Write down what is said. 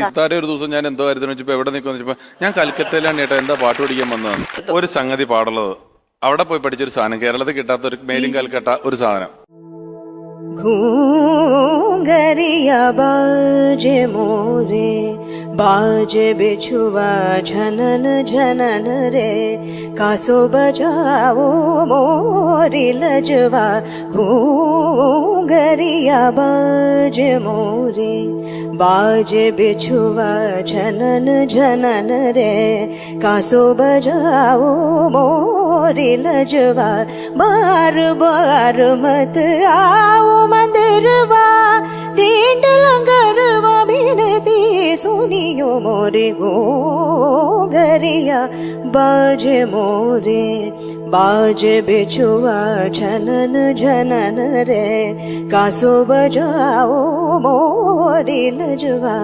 ഇത്താരെ ഒരു ദിവസം ഞാൻ എന്തോ കാര്യത്തിന് വെച്ചപ്പോ എവിടെ നിൽക്കുമെന്ന് വെച്ചപ്പോ ഞാൻ കൽക്കത്തയിലാണ് ചേട്ടാ എന്താ പാട്ട് പഠിക്കാൻ വന്നതാണ്. ഒരു സംഗതി പാടുള്ളത് അവിടെ പോയി പഠിച്ചൊരു സാധനം, കേരളത്തിൽ കിട്ടാത്ത ഒരു മേലും കൽക്കട്ട ഒരു സാധനം. घूंगरिया बाजे मोरे बाजे बिछुआ झनन झनन रे कासो बजाओ मोरी लजवा. घूंगरिया बाजे मोरे बाजे बिछुआ झनन झनन रे कासो बजाओ मोरी लजवा. बार बार मत आओ मंदिरवा तींड लंगरवा बिनती सुनियो मोरे. घूंगरिया बाजे मोरे बाजे बिछुआ झनन झनन रे कासो बजाओ मोरी लजवा.